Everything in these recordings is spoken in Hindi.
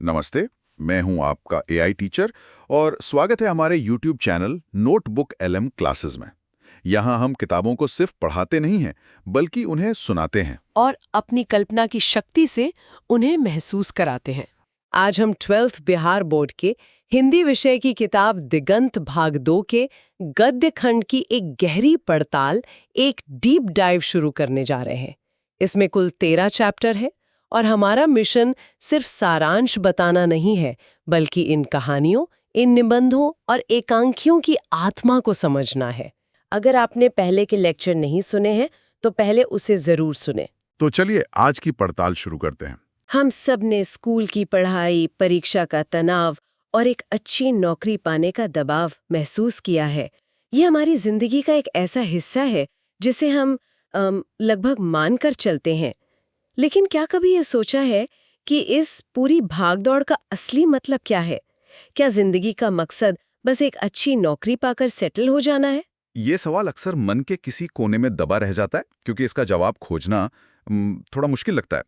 नमस्ते। मैं हूं आपका एआई टीचर और स्वागत है हमारे YouTube channel notebook LM classes में। यहां हम किताबों को सिर्फ पढ़ाते नहीं हैं बल्कि उन्हें सुनाते हैं। और अपनी कल्पना की शक्ति से उन्हें महसूस कराते हैं। आज हम 12th बिहार बोर्ड के हिंदी विषय की किताब दिगंत भाग 2 के गद्य खंड की एक गहरी पड़ताल, एक डीप डाइव शुरू करने जा रहे हैं। इसमें कुल 13 चैप्टर है और हमारा मिशन सिर्फ सारांश बताना नहीं है, बल्कि इन कहानियों, इन निबंधों और एकांकियों की आत्मा को समझना है। अगर आपने पहले के लेक्चर नहीं सुने हैं, तो पहले उसे जरूर सुने। तो चलिए आज की पड़ताल शुरू करते हैं। हम सब ने स्कूल की पढ़ाई, परीक्षा का तनाव और एक अच्छी नौकरी पाने का दबाव महसूस किया है। ये हमारी जिंदगी का एक ऐसा हिस्सा है जिसे हम लगभग मानकर चलते हैं। लेकिन क्या कभी ये सोचा है कि इस पूरी भागदौड़ का असली मतलब क्या है? क्या जिंदगी का मकसद बस एक अच्छी नौकरी पाकर सेटल हो जाना है? ये सवाल अक्सर मन के किसी कोने में दबा रह जाता है क्योंकि इसका जवाब खोजना थोड़ा मुश्किल लगता है।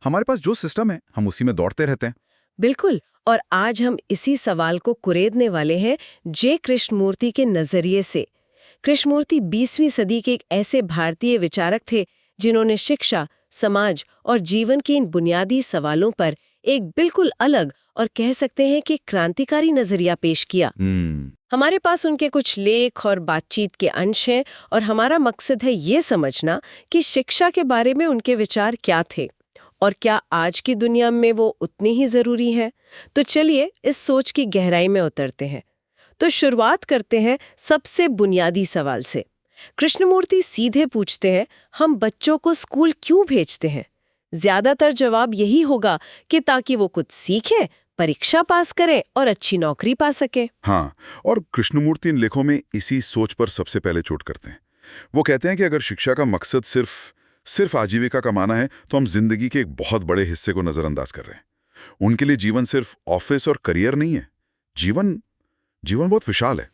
हमारे पास जो सिस्टम है हम उसी में दौड़ते रहते हैं। बिल्कुल। और आज हम इसी सवाल को कुरेदने वाले हैं जे कृष्णमूर्ति के नजरिए से। कृष्णमूर्ति 20वीं सदी के एक ऐसे भारतीय विचारक थे जिन्होंने शिक्षा, समाज और जीवन के इन बुनियादी सवालों पर एक बिल्कुल अलग और कह सकते हैं कि क्रांतिकारी नजरिया पेश किया। हमारे पास उनके कुछ लेख और बातचीत के अंश हैं और हमारा मकसद है ये समझना कि शिक्षा के बारे में उनके विचार क्या थे और क्या आज की दुनिया में वो उतनी ही जरूरी है। तो चलिए इस सोच की गहराई में उतरते हैं। तो शुरुआत करते हैं सबसे बुनियादी सवाल से। कृष्णमूर्ति सीधे पूछते हैं, हम बच्चों को स्कूल क्यों भेजते हैं? ज्यादातर जवाब यही होगा कि ताकि वो कुछ सीखें, परीक्षा पास करें और अच्छी नौकरी पा सके। हाँ, और कृष्णमूर्ति इन लेखों में इसी सोच पर सबसे पहले चोट करते हैं। वो कहते हैं कि अगर शिक्षा का मकसद सिर्फ आजीविका कमाना है तो हम जिंदगी के एक बहुत बड़े हिस्से को नजरअंदाज कर रहे हैं। उनके लिए जीवन सिर्फ ऑफिस और करियर नहीं है। जीवन बहुत विशाल है।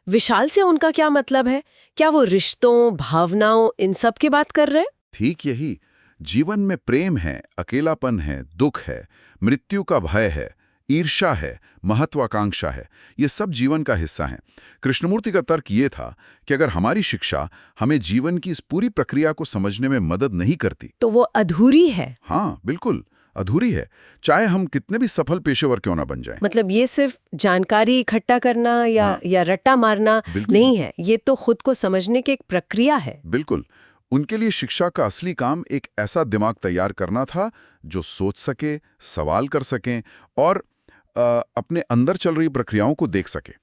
विशाल से उनका क्या मतलब है? क्या वो रिश्तों, भावनाओं, इन सब की बात कर रहे हैं? ठीक यही। जीवन में प्रेम है, अकेलापन है, दुख है, मृत्यु का भय है, ईर्ष्या है, महत्वाकांक्षा है। ये सब जीवन का हिस्सा है। कृष्णमूर्ति का तर्क ये था कि अगर हमारी शिक्षा हमें जीवन की इस पूरी प्रक्रिया को समझने में मदद नहीं करती तो वो अधूरी है। हाँ, बिल्कुल अधूरी है, चाहे हम कितने भी सफल पेशेवर क्यों ना बन जाएं। मतलब ये सिर्फ जानकारी इकट्ठा करना या रट्टा मारना नहीं है, ये तो खुद को समझने की एक प्रक्रिया है। बिल्कुल। उनके लिए शिक्षा का असली काम एक ऐसा दिमाग तैयार करना था जो सोच सके, सवाल कर सकें और अपने अंदर चल रही प्रक्रियाओं को देख सके।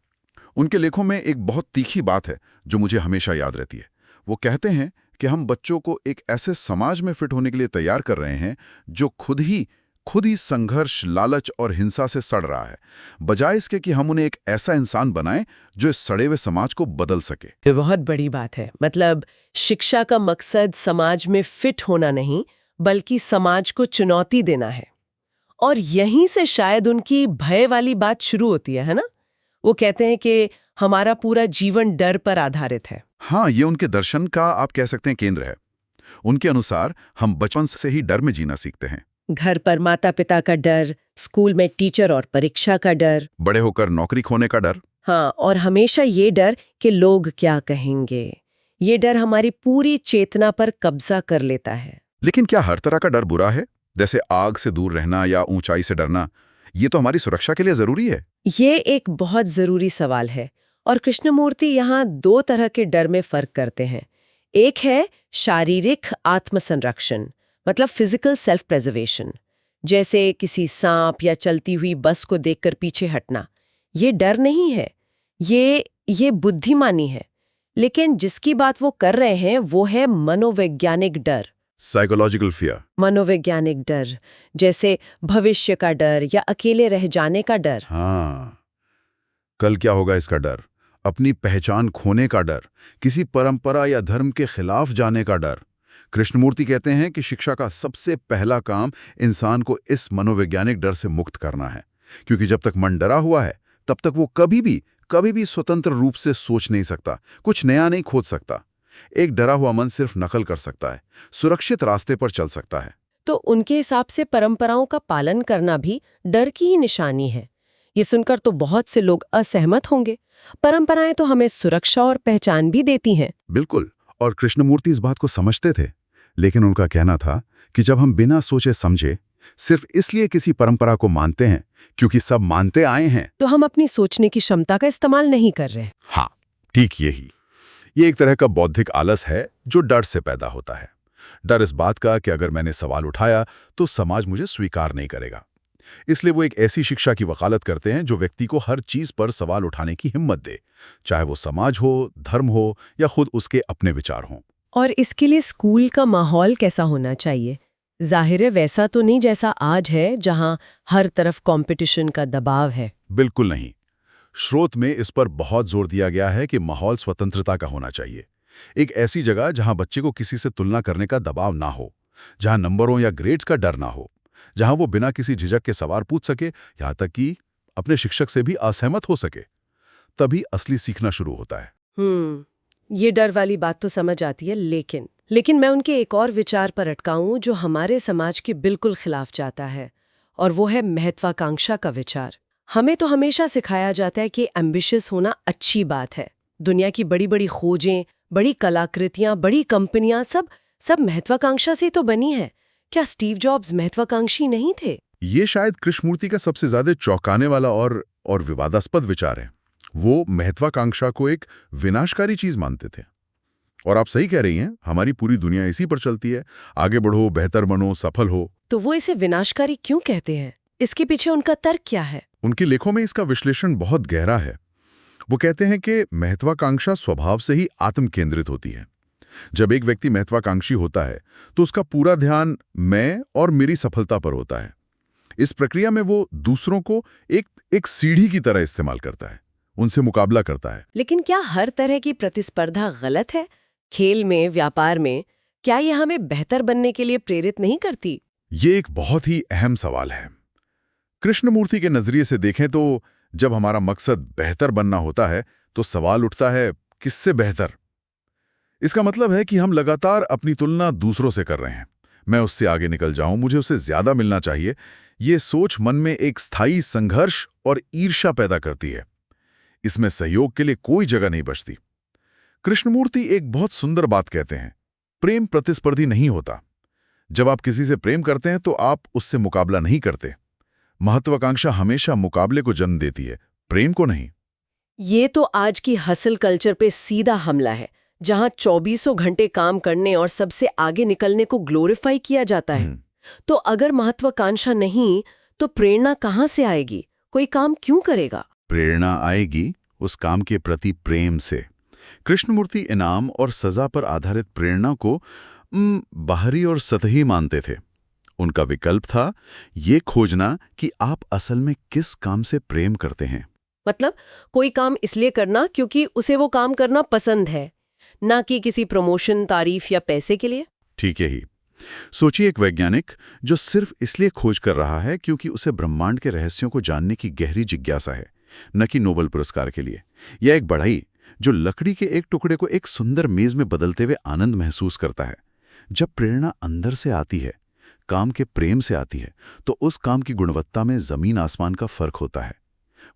उनके लेखों में एक बहुत तीखी बात है जो मुझे हमेशा याद रहती है। वो कहते हैं कि हम बच्चों को एक ऐसे समाज में फिट होने के लिए तैयार कर रहे हैं जो खुद ही संघर्ष, लालच और हिंसा से सड़ रहा है, बजाय इसके कि हम उन्हें एक ऐसा इंसान बनाएं जो इस सड़े हुए समाज को बदल सके। ये बहुत बड़ी बात है। मतलब शिक्षा का मकसद समाज में फिट होना नहीं, बल्कि समाज को चुनौती देना है। और यहीं से शायद उनकी भय वाली बात शुरू होती है ना? वो कहते हैं कि हमारा पूरा जीवन डर पर आधारित है। हाँ, ये उनके दर्शन का आप कह सकते हैं केंद्र है। उनके अनुसार हम बचपन से ही डर में जीना सीखते हैं। घर पर माता पिता का डर, स्कूल में टीचर और परीक्षा का डर, बड़े होकर नौकरी खोने का डर। हाँ, और हमेशा ये डर कि लोग क्या कहेंगे। ये डर हमारी पूरी चेतना पर कब्जा कर लेता है। लेकिन क्या हर तरह का डर बुरा है? जैसे आग से दूर रहना या ऊंचाई से डरना, ये तो हमारी सुरक्षा के लिए जरूरी है। ये एक बहुत जरूरी सवाल है और कृष्णमूर्ति यहाँ 2 तरह के डर में फर्क करते हैं। एक है शारीरिक आत्मसंरक्षण, मतलब फिजिकल सेल्फ प्रिजर्वेशन, जैसे किसी सांप या चलती हुई बस को देखकर पीछे हटना। ये डर नहीं है, ये बुद्धिमानी है। लेकिन जिसकी बात वो कर रहे हैं वो है मनोवैज्ञानिक डर, साइकोलॉजिकल फियर। मनोवैज्ञानिक डर, जैसे भविष्य का डर या अकेले रह जाने का डर। हाँ, कल क्या होगा इसका डर, अपनी पहचान खोने का डर, किसी परंपरा या धर्म के खिलाफ जाने का डर। कृष्णमूर्ति कहते हैं कि शिक्षा का सबसे पहला काम इंसान को इस मनोवैज्ञानिक डर से मुक्त करना है, क्योंकि जब तक मन डरा हुआ है तब तक वो कभी भी स्वतंत्र रूप से सोच नहीं सकता, कुछ नया नहीं खोज सकता। एक डरा हुआ मन सिर्फ नकल कर सकता है, सुरक्षित रास्ते पर चल सकता है। तो उनके हिसाब से परंपराओं का पालन करना भी डर की ही निशानी है। ये सुनकर तो बहुत से लोग असहमत होंगे। परंपराएं तो हमें सुरक्षा और पहचान भी देती हैं। बिल्कुल, और कृष्णमूर्ति इस बात को समझते थे, लेकिन उनका कहना था कि जब हम बिना सोचे समझे सिर्फ इसलिए किसी परंपरा को मानते हैं क्योंकि सब मानते आए हैं, तो हम अपनी सोचने की क्षमता का इस्तेमाल नहीं कर रहे। हाँ, ठीक यही। ये एक तरह का बौद्धिक आलस है जो डर से पैदा होता है। डर इस बात का कि अगर मैंने सवाल उठाया तो समाज मुझे स्वीकार नहीं करेगा। इसलिए वो एक ऐसी शिक्षा की वकालत करते हैं जो व्यक्ति को हर चीज पर सवाल उठाने की हिम्मत दे, चाहे वो समाज हो, धर्म हो या खुद उसके अपने विचार हों। और इसके लिए स्कूल का माहौल कैसा होना चाहिए? जाहिर है वैसा तो नहीं जैसा आज है, जहां हर तरफ कंपटीशन का दबाव है। बिल्कुल नहीं। स्रोत में इस पर बहुत जोर दिया गया है कि माहौल स्वतंत्रता का होना चाहिए। एक ऐसी जगह जहां बच्चे को किसी से तुलना करने का दबाव ना हो, जहां नंबरों या ग्रेड्स का डर ना हो, जहां वो बिना किसी झिझक के सवाल पूछ सके, यहां तक कि अपने शिक्षक से भी असहमत हो सके। तभी असली सीखना शुरू होता है। ये डर वाली बात तो समझ आती है, लेकिन मैं उनके एक और विचार पर अटकाऊं जो हमारे समाज के बिल्कुल खिलाफ जाता है, और वो है महत्वाकांक्षा का विचार। हमें तो हमेशा सिखाया जाता है कि एम्बिशियस होना अच्छी बात है। दुनिया की बड़ी बड़ी खोजें, बड़ी कलाकृतियां, बड़ी कंपनियां सब महत्वाकांक्षा से तो बनी है। क्या स्टीव जॉब्स महत्वाकांक्षी नहीं थे? ये शायद कृष्णमूर्ति का सबसे ज्यादा चौंकाने वाला और विवादास्पद विचार है। वो महत्वाकांक्षा को एक विनाशकारी चीज मानते थे। और आप सही कह रही हैं, हमारी पूरी दुनिया इसी पर चलती है, आगे बढ़ो, बेहतर बनो, सफल हो। तो वो इसे विनाशकारी क्यों कहते हैं? इसके पीछे उनका तर्क क्या है? उनके लेखों में इसका विश्लेषण बहुत गहरा है। वो कहते हैं कि महत्वाकांक्षा स्वभाव से ही आत्म केंद्रित होती है। जब एक व्यक्ति महत्वाकांक्षी होता है तो उसका पूरा ध्यान मैं और मेरी सफलता पर होता है। इस प्रक्रिया में वो दूसरों को एक सीढ़ी की तरह इस्तेमाल करता है, उनसे मुकाबला करता है। लेकिन क्या हर तरह की प्रतिस्पर्धा गलत है? खेल में, व्यापार में, क्या ये हमें बेहतर बनने के लिए प्रेरित नहीं करती? ये एक बहुत ही अहम सवाल है। कृष्णमूर्ति के नजरिए से देखें तो जब हमारा मकसद बेहतर बनना होता है तो सवाल उठता है, किससे बेहतर? इसका मतलब है कि हम लगातार अपनी तुलना दूसरों से कर रहे हैं। मैं उससे आगे निकल जाऊं, मुझे उससे ज्यादा मिलना चाहिए। ये सोच मन में एक स्थायी संघर्ष और ईर्ष्या पैदा करती है। इसमें सहयोग के लिए कोई जगह नहीं बचती। कृष्णमूर्ति एक बहुत सुंदर बात कहते हैं, प्रेम प्रतिस्पर्धी नहीं होता। जब आप किसी से प्रेम करते हैं तो आप उससे मुकाबला नहीं करते। महत्वाकांक्षा हमेशा मुकाबले को जन्म देती है, प्रेम को नहीं। ये तो आज की हसल कल्चर पे सीधा हमला है, जहां 24 घंटे काम करने और सबसे आगे निकलने को ग्लोरीफाई किया जाता है। तो अगर महत्वाकांक्षा नहीं, तो प्रेरणा कहाँ से आएगी? कोई काम क्यों करेगा? प्रेरणा आएगी उस काम के प्रति प्रेम से। कृष्णमूर्ति इनाम और सजा पर आधारित प्रेरणा को बाहरी और सतही मानते थे। उनका विकल्प था ये खोजना कि आप असल में किस काम से प्रेम करते हैं। मतलब कोई काम इसलिए करना क्योंकि उसे वो काम करना पसंद है, ना कि किसी प्रमोशन, तारीफ या पैसे के लिए। ठीक है ही। सोचिए एक वैज्ञानिक जो सिर्फ इसलिए खोज कर रहा है क्योंकि उसे ब्रह्मांड के रहस्यों को जानने की गहरी जिज्ञासा है, न कि नोबेल पुरस्कार के लिए। या एक बढ़ई जो लकड़ी के एक टुकड़े को एक सुंदर मेज में बदलते हुए आनंद महसूस करता है। जब प्रेरणा अंदर से आती है, काम के प्रेम से आती है, तो उस काम की गुणवत्ता में जमीन आसमान का फर्क होता है।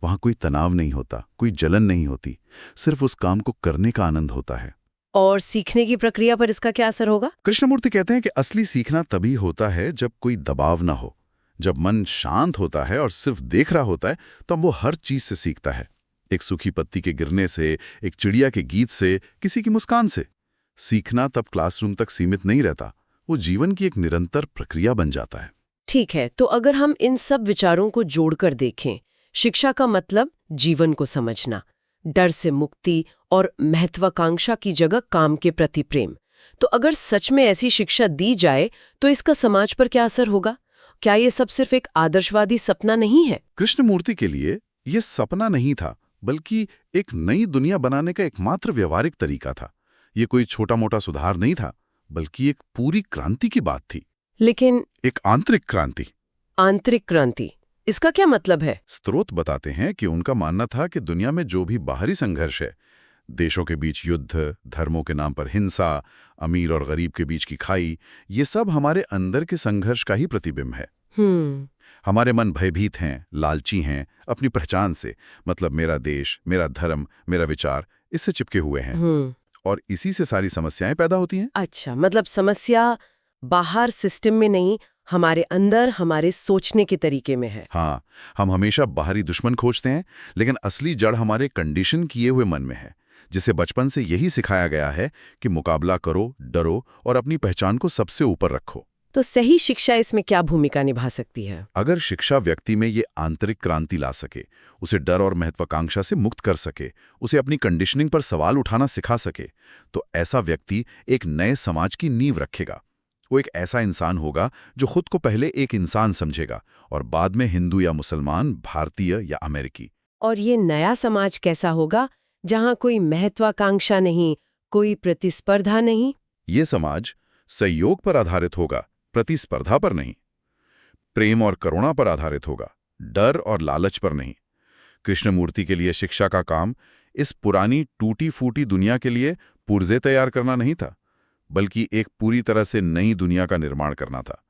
वहां कोई तनाव नहीं होता, कोई जलन नहीं होती, सिर्फ उस काम को करने का आनंद होता है। और सीखने की प्रक्रिया पर इसका क्या असर होगा? कृष्णमूर्ति कहते हैं कि असली सीखना तभी होता है जब कोई दबाव ना हो, जब मन शांत होता है और सिर्फ देख रहा होता है, तब वो हर चीज से सीखता है। एक सूखी पत्ती के गिरने से, एक चिड़िया के गीत से, किसी की मुस्कान से। सीखना तब क्लासरूम तक सीमित नहीं रहता, वो जीवन की एक निरंतर प्रक्रिया बन जाता है। ठीक है, तो अगर हम इन सब विचारों को जोड़कर देखें, शिक्षा का मतलब जीवन को समझना, डर से मुक्ति और महत्वाकांक्षा की जगह काम के प्रति प्रेम। तो अगर सच में ऐसी शिक्षा दी जाए तो इसका समाज पर क्या असर होगा? क्या ये सब सिर्फ एक आदर्शवादी सपना नहीं है? कृष्णमूर्ति के लिए ये सपना नहीं था, बल्कि एक नई दुनिया बनाने का एकमात्र व्यवहारिक तरीका था। ये कोई छोटा मोटा सुधार नहीं था, बल्कि एक पूरी क्रांति की बात थी। लेकिन एक आंतरिक क्रांति। आंतरिक क्रांति, इसका क्या मतलब है? स्रोत बताते हैं कि उनका मानना था कि दुनिया में जो भी बाहरी संघर्ष है, देशों के बीच युद्ध, धर्मों के नाम पर हिंसा, अमीर और गरीब के बीच की खाई, ये सब हमारे अंदर के संघर्ष का ही प्रतिबिंब है। हमारे मन भयभीत हैं, लालची हैं, अपनी पहचान से, मतलब मेरा देश, मेरा धर्म, मेरा विचार, इससे चिपके हुए हैं। और इसी से सारी समस्याएं पैदा होती हैं। अच्छा, मतलब समस्या बाहर सिस्टम में नहीं, हमारे अंदर, हमारे सोचने के तरीके में है। हाँ, हम हमेशा बाहरी दुश्मन खोजते हैं, लेकिन असली जड़ हमारे कंडीशन किए हुए मन में है, जिसे बचपन से यही सिखाया गया है कि मुकाबला करो, डरो और अपनी पहचान को सबसे ऊपर रखो। तो सही शिक्षा इसमें क्या भूमिका निभा सकती है? अगर शिक्षा व्यक्ति में ये आंतरिक क्रांति ला सके, उसे डर और महत्वाकांक्षा से मुक्त कर सके, उसे अपनी कंडीशनिंग पर सवाल उठाना सिखा सके, तो ऐसा व्यक्ति एक नए समाज की नींव रखेगा। वो एक ऐसा इंसान होगा जो खुद को पहले एक इंसान समझेगा और बाद में हिंदू या मुसलमान, भारतीय या अमेरिकी। और ये नया समाज कैसा होगा, जहाँ कोई महत्वाकांक्षा नहीं, कोई प्रतिस्पर्धा नहीं? ये समाज सहयोग पर आधारित होगा, प्रतिस्पर्धा पर नहीं। प्रेम और करुणा पर आधारित होगा, डर और लालच पर नहीं। कृष्णमूर्ति के लिए शिक्षा का काम इस पुरानी टूटी फूटी दुनिया के लिए पुर्जे तैयार करना नहीं था, बल्कि एक पूरी तरह से नई दुनिया का निर्माण करना था।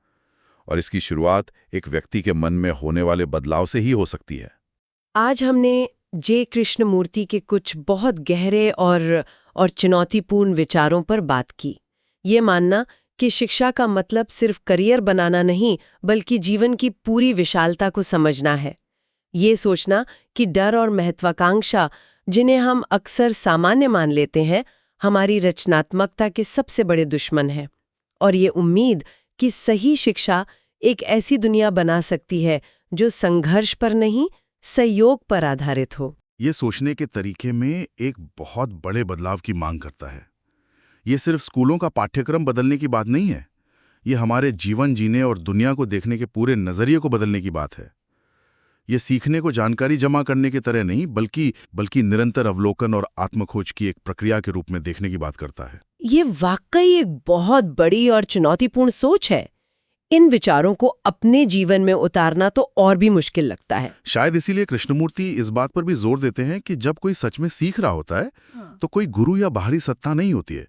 और इसकी शुरुआत एक व्यक्ति के मन में होने वाले बदलाव से ही हो सकती है। आज हमने जे कृष्णमूर्ति के कुछ बहुत गहरे और चुनौतीपूर्ण विचारों पर बात की। ये मानना कि शिक्षा का मतलब सिर्फ करियर बनाना नहीं, बल्कि जीवन की पूरी विशालता को समझना है। ये सोचना कि डर और महत्वाकांक्षा, जिन्हें हम अक्सर सामान्य मान लेते हैं, हमारी रचनात्मकता के सबसे बड़े दुश्मन हैं। और ये उम्मीद कि सही शिक्षा एक ऐसी दुनिया बना सकती है जो संघर्ष पर नहीं, सहयोग पर आधारित हो। ये सोचने के तरीके में एक बहुत बड़े बदलाव की मांग करता है। ये सिर्फ स्कूलों का पाठ्यक्रम बदलने की बात नहीं है, ये हमारे जीवन जीने और दुनिया को देखने के पूरे नजरिए को बदलने की बात है। ये सीखने को जानकारी जमा करने की तरह नहीं, बल्कि निरंतर अवलोकन और आत्मखोज की एक प्रक्रिया के रूप में देखने की बात करता है। ये वाकई एक बहुत बड़ी और चुनौतीपूर्ण सोच है। इन विचारों को अपने जीवन में उतारना तो और भी मुश्किल लगता है। शायद इसीलिए कृष्णमूर्ति इस बात पर भी जोर देते हैं कि जब कोई सच में सीख रहा होता है, तो कोई गुरु या बाहरी सत्ता नहीं होती है,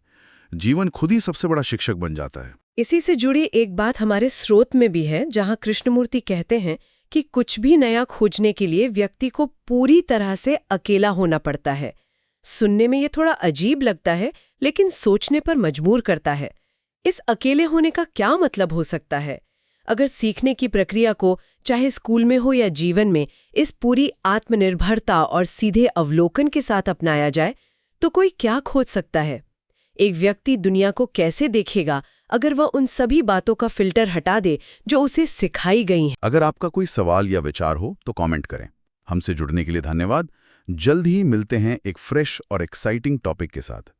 जीवन खुद ही सबसे बड़ा शिक्षक बन जाता है। इसी से जुड़ी एक बात हमारे स्रोत में भी है, जहां कृष्णमूर्ति कहते हैं कि कुछ भी नया खोजने के लिए व्यक्ति को पूरी तरह से अकेला होना पड़ता है। सुनने में ये थोड़ा अजीब लगता है, लेकिन सोचने पर मजबूर करता है। इस अकेले होने का क्या मतलब हो सकता है? अगर सीखने की प्रक्रिया को, चाहे स्कूल में हो या जीवन में, इस पूरी आत्मनिर्भरता और सीधे अवलोकन के साथ अपनाया जाए, तो कोई क्या खोज सकता है? एक व्यक्ति दुनिया को कैसे देखेगा अगर वह उन सभी बातों का फिल्टर हटा दे जो उसे सिखाई गई हैं? अगर आपका कोई सवाल या विचार हो तो कमेंट करें। हमसे जुड़ने के लिए धन्यवाद। जल्द ही मिलते हैं एक फ्रेश और एक्साइटिंग टॉपिक के साथ।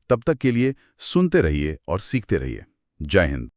तब तक के लिए सुनते रहिए और सीखते रहिए। जय हिंद।